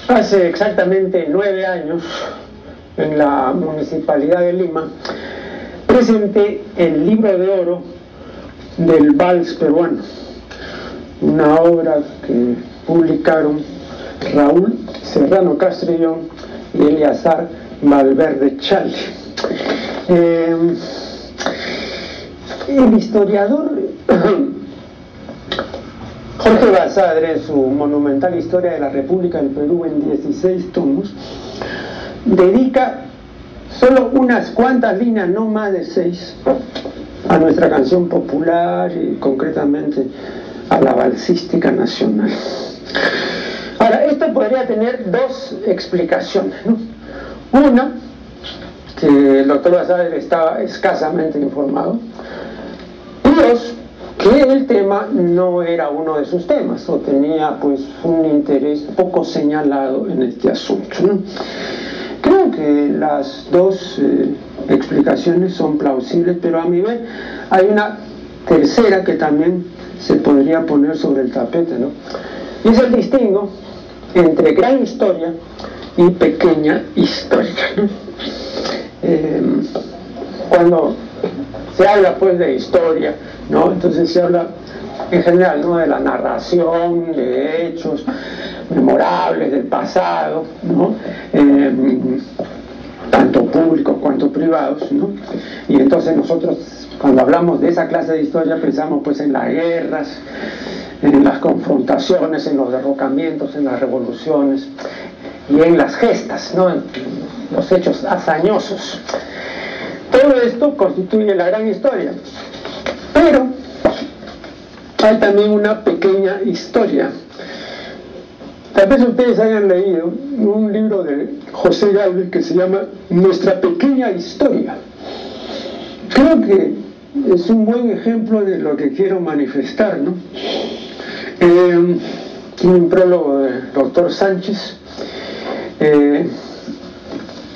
Hace exactamente 9 años, en la Municipalidad de Lima, presenté el libro de oro del vals peruano, una obra que publicaron Raúl Serrano Castrillón y Eleazar Valverde Chale. El historiador Jorge Basadre, en su monumental Historia de la República del Perú en 16 tomos, dedica solo unas cuantas líneas, no más de 6, a nuestra canción popular y concretamente a la balsística nacional. Ahora, esto podría tener dos explicaciones, ¿no? Una, que el doctor Basadre estaba escasamente informado, y dos, que el tema no era uno de sus temas o tenía pues un interés poco señalado en este asunto, ¿no? Creo que las dos explicaciones son plausibles, pero a mi ver hay una tercera que también se podría poner sobre el tapete, ¿no? Y es el distingo entre gran historia y pequeña historia, ¿no? Cuando se habla pues de historia, ¿no? Entonces se habla en general, ¿no?, de la narración de hechos memorables del pasado, ¿no? Tanto públicos cuanto privados, ¿no? Y entonces nosotros cuando hablamos de esa clase de historia pensamos pues en las guerras, en las confrontaciones, en los derrocamientos, en las revoluciones y en las gestas, ¿no?, en los hechos hazañosos. Todo esto constituye la gran historia, pero hay también una pequeña historia. Tal vez ustedes hayan leído un libro de José Galvez que se llama Nuestra Pequeña Historia. Creo que es un buen ejemplo de lo que quiero manifestar, ¿no? Tiene un prólogo del doctor Sánchez.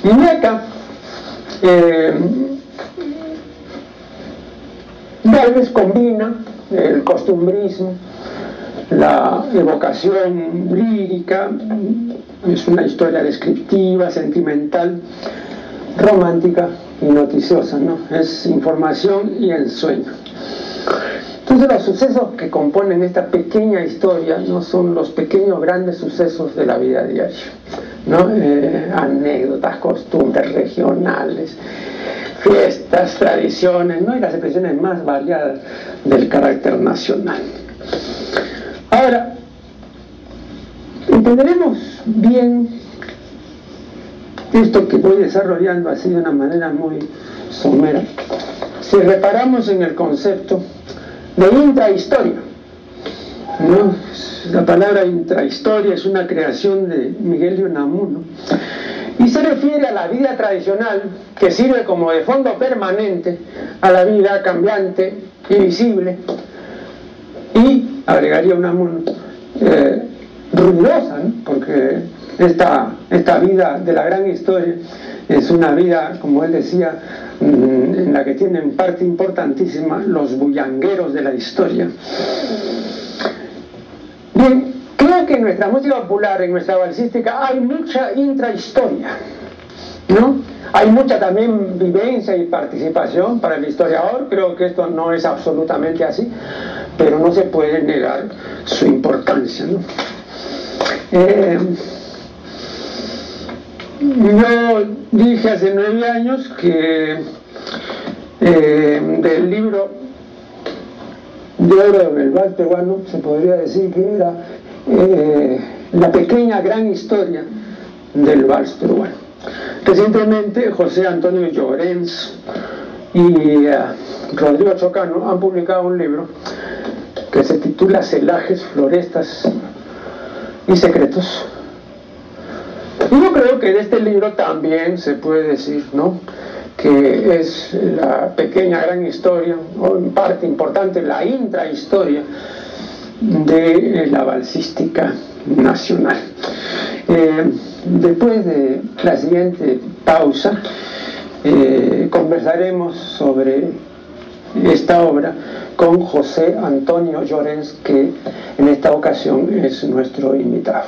Y acá Galvez combina el costumbrismo, la evocación lírica, es una historia descriptiva, sentimental, romántica y noticiosa, ¿no? Es información y ensueño. Entonces los sucesos que componen esta pequeña historia no son los pequeños grandes sucesos de la vida diaria, ¿no? Anécdotas, costumbres regionales, fiestas, tradiciones, ¿no?, y las expresiones más variadas del carácter nacional. Ahora, entenderemos bien esto que voy desarrollando así de una manera muy somera si reparamos en el concepto de intrahistoria, ¿no? La palabra intrahistoria es una creación de Miguel de Unamuno y se refiere a la vida tradicional que sirve como de fondo permanente a la vida cambiante y visible, y agregaría Unamuno ruidosa, ¿no?, porque esta vida de la gran historia es una vida, como él decía, en la que tienen parte importantísima los bullangueros de la historia. Bien, creo que en nuestra música popular, en nuestra balsística, hay mucha intrahistoria, ¿no? Hay mucha también vivencia y participación para el historiador. Creo que esto no es absolutamente así, pero no se puede negar su importancia, ¿no? Yo dije hace 9 años que del libro de oro del vals peruano se podría decir que era la pequeña gran historia del vals peruano. Recientemente José Antonio Llorens y Rodrigo Chocano han publicado un libro que se titula Celajes, Florestas y Secretos. Y yo creo creo que de este libro también se puede decir, ¿no?, que es la pequeña gran historia, o en parte importante la intrahistoria de la balsística nacional. Después de la siguiente pausa, conversaremos sobre esta obra con José Antonio Llorens, que en esta ocasión es nuestro invitado.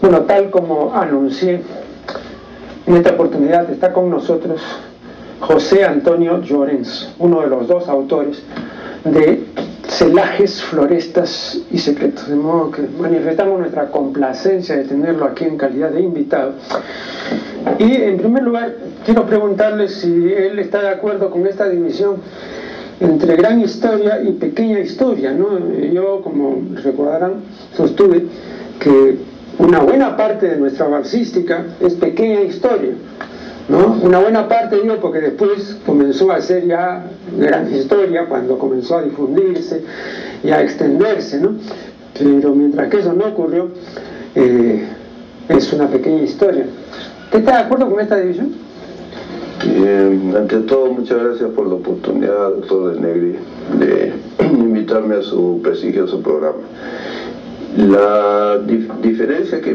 Bueno, tal como anuncié, en esta oportunidad está con nosotros José Antonio Llorens, uno de los dos autores de Celajes, Florestas y Secretos, de modo que manifestamos nuestra complacencia de tenerlo aquí en calidad de invitado. Y en primer lugar quiero preguntarle si él está de acuerdo con esta división entre gran historia y pequeña historia, ¿no? Yo, como recordarán, sostuve que una buena parte de nuestra balsística es pequeña historia, ¿no? Una buena parte, digo, porque después comenzó a ser ya gran historia cuando comenzó a difundirse y a extenderse, ¿no? Pero mientras que eso no ocurrió, es una pequeña historia. ¿Usted está de acuerdo con esta división? Ante todo, muchas gracias por la oportunidad, doctor de Negri, de invitarme a su prestigioso programa. La diferencia es que,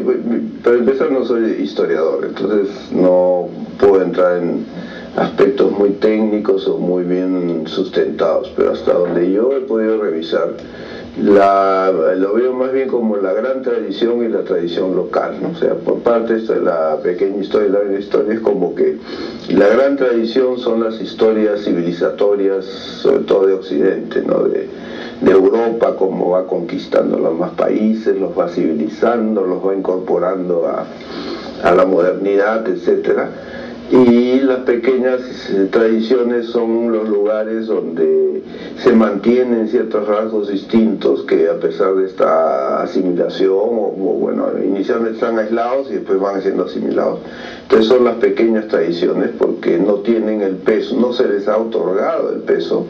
para empezar, no soy historiador, entonces no puedo entrar en aspectos muy técnicos o muy bien sustentados, pero hasta donde yo he podido revisar, lo veo más bien como la gran tradición y la tradición local, ¿no? O sea, por parte de la pequeña historia y la gran historia, es como que la gran tradición son las historias civilizatorias, sobre todo de Occidente, ¿no? De Europa, cómo va conquistando los más países, los va civilizando, los va incorporando a la modernidad, etcétera. Y las pequeñas tradiciones son los lugares donde se mantienen ciertos rasgos distintos que, a pesar de esta asimilación, bueno, inicialmente están aislados y después van siendo asimilados. Entonces son las pequeñas tradiciones porque no tienen el peso, no se les ha otorgado el peso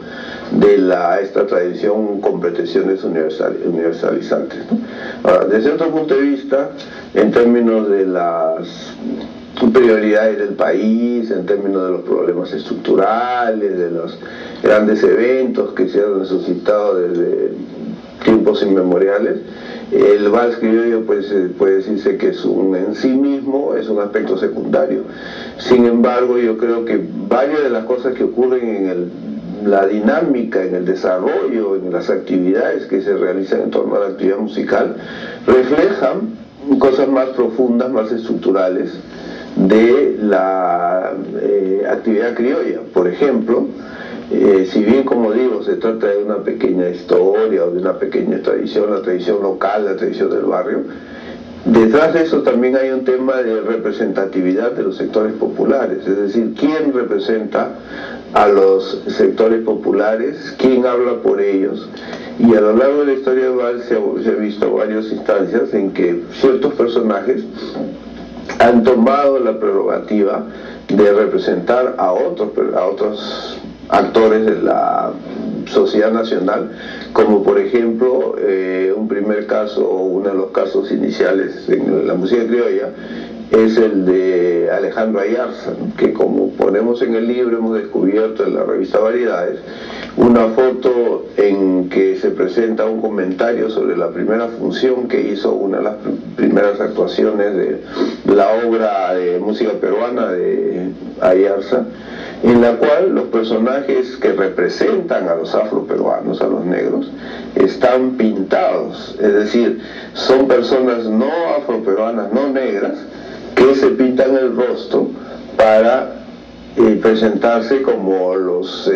de esta tradición con pretensiones universalizantes, ¿no? Ahora, desde otro punto de vista, en términos de las prioridades del país, en términos de los problemas estructurales, de los grandes eventos que se han suscitado desde tiempos inmemoriales, el vals criollo pues, puede decirse que en sí mismo es un aspecto secundario. Sin embargo, yo creo que varias de las cosas que ocurren en la dinámica, en el desarrollo, en las actividades que se realizan en torno a la actividad musical, reflejan cosas más profundas, más estructurales de la actividad criolla. Por ejemplo, si bien, como digo, se trata de una pequeña historia o de una pequeña tradición, la tradición local, la tradición del barrio, detrás de eso también hay un tema de representatividad de los sectores populares, es decir, quién representa a los sectores populares, quién habla por ellos. Y a lo largo de la historia del vals se ha visto varias instancias en que ciertos personajes han tomado la prerrogativa de representar a otros actores de la sociedad nacional, como por ejemplo un primer caso, o uno de los casos iniciales en la música criolla, es el de Alejandro Ayarza, ¿no? Que, como ponemos en el libro, hemos descubierto en la revista Variedades una foto en que se presenta un comentario sobre la primera función que hizo, una de las primeras actuaciones de la obra de música peruana de Ayarza, en la cual los personajes que representan a los afroperuanos, a los negros, están pintados, es decir, son personas no afroperuanas, no negras, que se pintan el rostro para presentarse como los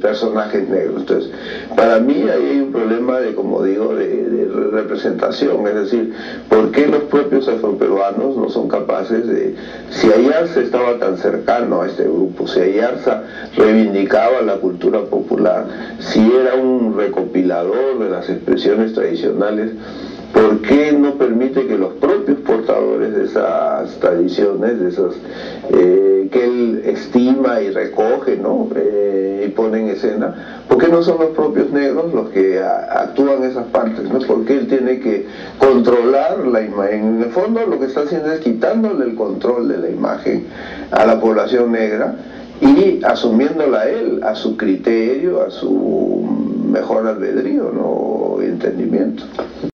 personajes negros. Entonces, para mí ahí hay un problema de, como digo, de representación, es decir, ¿por qué los propios afroperuanos no son capaces de, si Ayarza estaba tan cercano a este grupo, si Ayarza reivindicaba la cultura popular, si era un recopilador de las expresiones tradicionales, ¿por qué no permite que los propios portadores de esas tradiciones, de esas que él estima y recoge, ¿no? Y pone en escena, ¿por qué no son los propios negros los que actúan esas partes, ¿no? Porque él tiene que controlar la imagen. En el fondo lo que está haciendo es quitándole el control de la imagen a la población negra y asumiéndola a él, a su criterio, a su mejor albedrío, ¿no? Y entendimiento.